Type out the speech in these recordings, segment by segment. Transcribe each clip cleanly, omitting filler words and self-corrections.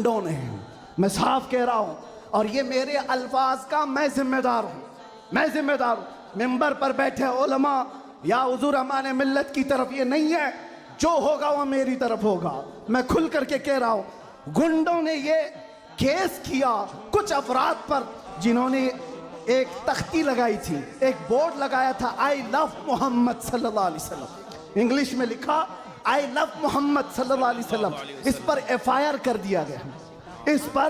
ने मैं साफ कह रहा हूं, और ये मेरे अल्फाज का मैं जिम्मेदार हूं, मैं जिम्मेदार हूं। मिंबर पर बैठे उलमा या हुजूर अमान मिल्लत की तरफ ये नहीं है, जो होगा वो मेरी तरफ होगा। मैं खुल करके कह रहा हूं, गुंडों ने ये केस किया कुछ अफराद पर जिन्होंने एक तख्ती लगाई थी, एक बोर्ड लगाया था, आई लव मोहम्मद सल्लल्लाहु अलैहि वसल्लम, इंग्लिश में लिखा आई लव मोहम्मद सल्लल्लाहु अलैहि वसल्लम। इस पर FIR कर दिया गया, इस पर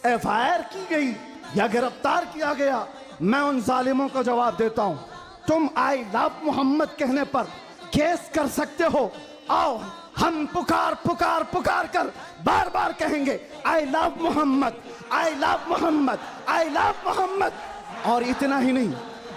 FIR की गई या गिरफ्तार किया गया। मैं उन जालिमों को जवाब देता हूं, तुम आई लव मोहम्मद कहने पर केस कर सकते हो, आओ हम पुकार पुकार पुकार कर बार बार कहेंगे I love Mohammed, I love Mohammed, I love Mohammed. और इतना ही नहीं,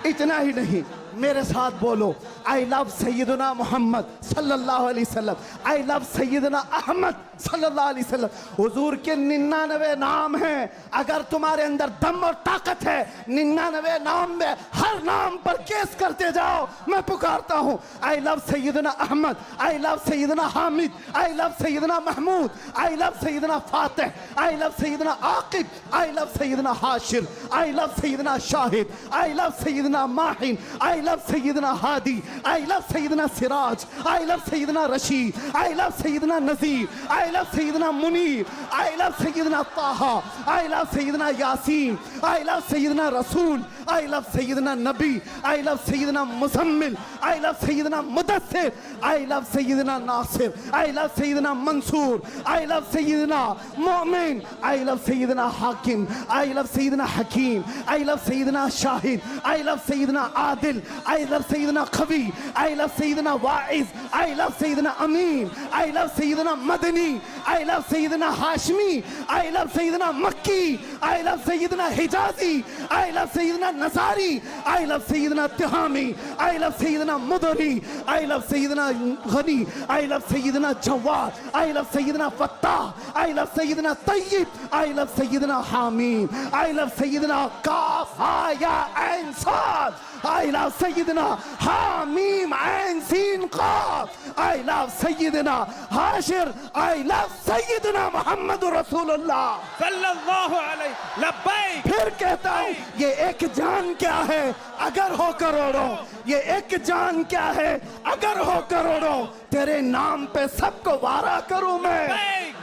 इतना ही नहीं, मेरे साथ बोलो आई लव सैयदना मोहम्मद सल्लल्लाहु अलैहि वसल्लम, आई लव सैयदना अहमद सल्लल्लाहु अलैहि वसल्लम। हुजूर के 99 नाम हैं, अगर तुम्हारे अंदर दम और ताकत है 99 नाम में हर नाम पर केस करते जाओ। मैं पुकारता हूँ I love Sayyidina Ahmad, I love Sayyidina Hamid, I love Sayyidina Mahmood, I love Sayyidina Fatih, I love Sayyidina Aqib, I love Sayyidina Hashir, I love Sayyidina Shahid, I love Sayyidina Mahin, I love Sayyidina Hadi, I love Sayyidina Siraj, I love Sayyidina Rashid, I love Sayyidina Nazir, I love Sayyidina Munir, I love Sayyidina Taha, I love Sayyidina Yasin, I love Sayyidina Rasool, I love Syedna Nabi, I love Sayyidina Muzammil, I love Sayyidina Mudassir, I love Sayyidina Nasir, I love Sayyidina Mansoor, I love Sayyidina Momin, I love Sayyidina Hakim, I love Sayyidina Hakeem, I love Sayyidina Shahid, I love Sayyidina Adil, I love Sayyidina Qawi, I love Sayyidina Waiz, I love Sayyidina Amin, I love Sayyidina Madani, I love Sayyidina Hashmi, I love Sayyidina Makki, I love Sayyidina Hijazi, I love Sayyidina nursery, I love Sayyidina Tihami, I love Sayyidina Mudri, I love Sayyidina Ghani, I love Sayyidina Jawad, I love Sayyidina Fattah, I love Sayyidina Tayyab, I love Sayyidina Hamim, I love Sayyidina काफ हा या ऐन साद, I love Sayyidina Hamim ऐन सीन काफ, I love Sayyidina Hashir, I love Sayyidina Muhammad रसूलुल्लाह सल्लल्लाहु अलैहि लब्बैक। फिर कहता हूं, ये एक जान क्या है अगर हो करोड़ों, ये एक जान क्या है अगर हो करोड़ों, तेरे नाम पे सबको वारा करूं मैं,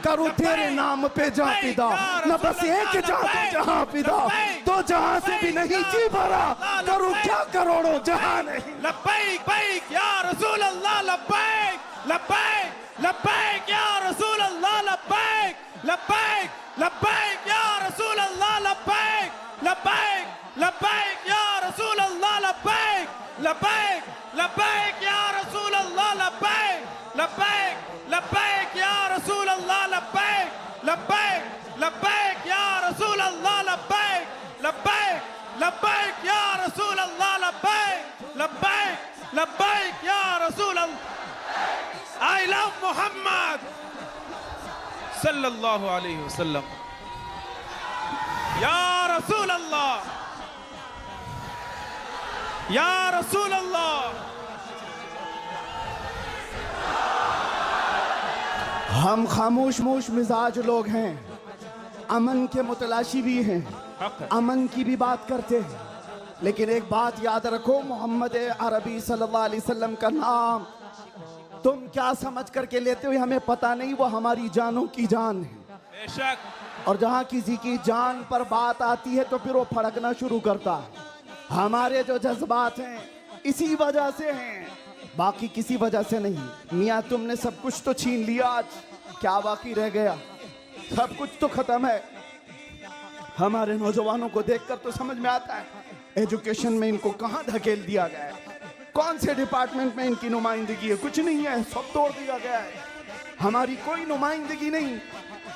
करूं तेरे नाम पे जहां पिदा, न बस एक जहां पे जहां पिदा, तो जहां से भी नहीं जी भरा, करूं क्या करोड़ों जहां नहीं। लब्बैक बैक या रसूल अल्लाह, लब्बैक लब्बैक लब्बैक या रसूल अल्लाह, लब्बैक लब्बैक लब्बैक या रसूल अल्लाह, लब्बैक लब्बैक लब्बैक या रसूल अल्लाह, लब्बैक लब्बैक लब्बैक या रसूल अल्लाह, लब्बैक लब्बैक लब्बैक या रसूल अल्लाह, लब्बैक लब्बैक लब्बैक या रसूल अल्लाह, लब्बैक लब्बैक लब्बैक या रसूल अल्लाह, लब्बैक लब्बैक लब्बैक या रसूल अल्लाह। आई लव मोहम्मद सल्लल्लाहु अलैहि वसल्लम या रसूल अल्लाह, या रसूल अल्लाह। हम खामोश मोश मिजाज लोग हैं, अमन के मुतलाशी भी हैं, अमन की भी बात करते हैं, लेकिन एक बात याद रखो, मोहम्मद अरबी सल्लल्लाहु अलैहि वसल्लम का नाम तुम क्या समझ करके लेते हो हमें पता नहीं, वो हमारी जानों की जान है बेशक। और जहाँ किसी की जान पर बात आती है तो फिर वो फड़कना शुरू करता है। हमारे जो जज्बात हैं इसी वजह से हैं, बाकी किसी वजह से नहीं। मियाँ तुमने सब कुछ तो छीन लिया, आज क्या बाकी रह गया? सब कुछ तो खत्म है। हमारे नौजवानों को देखकर तो समझ में आता है एजुकेशन में इनको कहाँ धकेल दिया गया है, कौन से डिपार्टमेंट में इनकी नुमाइंदगी है, कुछ नहीं है, सब तोड़ दिया गया है, हमारी कोई नुमाइंदगी नहीं।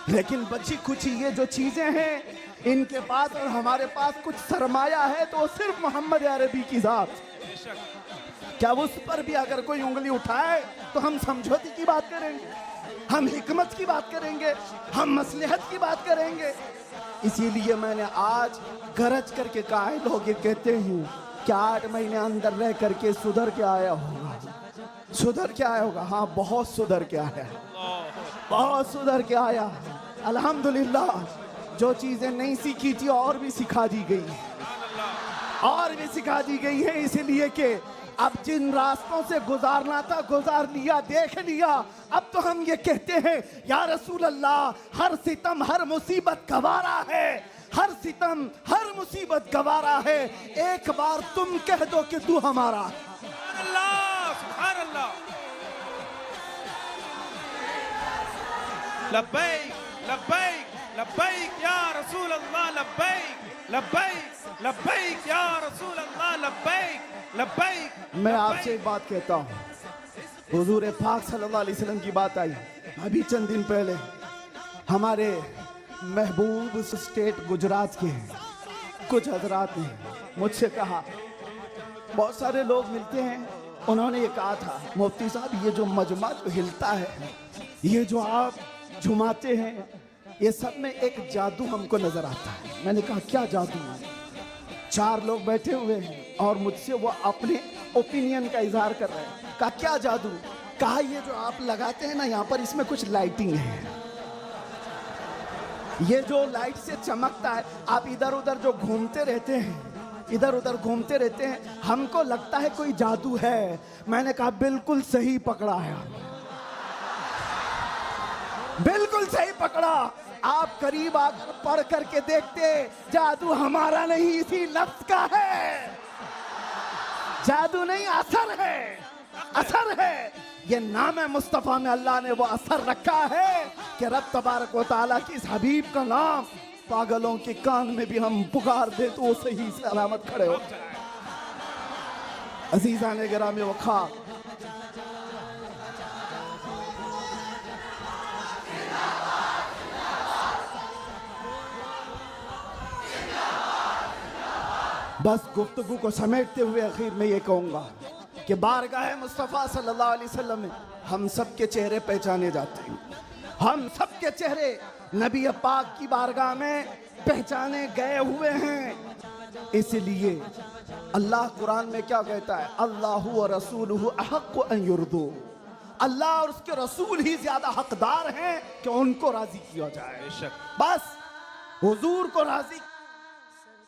लेकिन बची खुची ये जो चीजें हैं इनके पास और हमारे पास कुछ सरमाया है तो सिर्फ मोहम्मद अरबी की जात। क्या उस पर भी अगर कोई उंगली उठाए तो हम समझौते की बात करेंगे, हम हिकमत की बात करेंगे, हम मसलहत की बात करेंगे। इसीलिए मैंने आज गरज करके कहा है, लोग ये कहते हैं कि 8 महीने अंदर रह करके सुधर के आया होगा। सुधर के आया होगा। हाँ, बहुत सुधर के आया, बहुत सुधर के आया। अल्हम्दुलिल्लाह, जो चीजें नहीं सीखी थी और भी सिखा दी गई, और भी सिखा दी गई है। इसलिए कि अब जिन रास्तों से गुजारना था गुजार लिया, देख लिया। अब तो हम ये कहते हैं या रसूल अल्लाह, हर सितम हर मुसीबत गवारा है, हर सितम हर मुसीबत गवारा है। एक बार तुम कह दो कि तू हमारा। अल्लाह, सुभान अल्लाह। लब्बैक लब्बैक लब्बैक या रसूल अल्लाह, लब्बैक लब्बैक लब्बैक या रसूल अल्लाह, लब्बैक लब्बैक। मैं आपसे एक बात कहता हूँ, हुजूर पाक सल्लल्लाहु अलैहि वसल्लम की बात आई अभी चंद दिन पहले। हमारे महबूब स्टेट गुजरात के कुछ हजरात ने मुझसे कहा, बहुत सारे लोग मिलते हैं, उन्होंने ये कहा था, मुफ्ती साहब ये जो मजमा जो हिलता है, ये जो आप झुमाते हैं, ये सब में एक जादू हमको नजर आता है। मैंने कहा क्या जादू है? 4 लोग बैठे हुए हैं और मुझसे वो अपने ओपिनियन का इजहार कर रहे हैं। कहा क्या जादू? कहा ये जो आप लगाते हैं ना यहाँ पर, इसमें कुछ लाइटिंग है, ये जो लाइट से चमकता है, आप इधर उधर जो घूमते रहते हैं, इधर उधर घूमते रहते हैं, हमको लगता है कोई जादू है। मैंने कहा बिल्कुल सही पकड़ा है, बिल्कुल सही पकड़ा। आप करीब आकर पढ़ करके देखते, जादू हमारा नहीं इसी लफ्ज का है। जादू नहीं, असर है, असर है। ये नाम है मुस्तफा में अल्लाह ने वो असर रखा है कि रब तबारक व तआला की इस हबीब का नाम पागलों के कान में भी हम पुकार दे तो वो सही सलामत खड़े हो। अजीजा ने गिरामी वखा, बस गुफ्तगू को समेटते हुए आखिर में ये कहूँगा कि बारगाह मुस्तफ़ा सल्लल्लाहु अलैहि वसल्लम में हम सब के चेहरे पहचाने जाते हैं। हम सब के चेहरे नबी पाक की बारगाह में पहचाने गए हुए हैं। इसलिए अल्लाह कुरान में क्या कहता है? अल्लाहु व रसूलुहु अहक्कु अन युर्दू। अल्लाह और उसके रसूल ही ज्यादा हकदार हैं कि उनको राजी किया जाए। बस हुजूर को राजी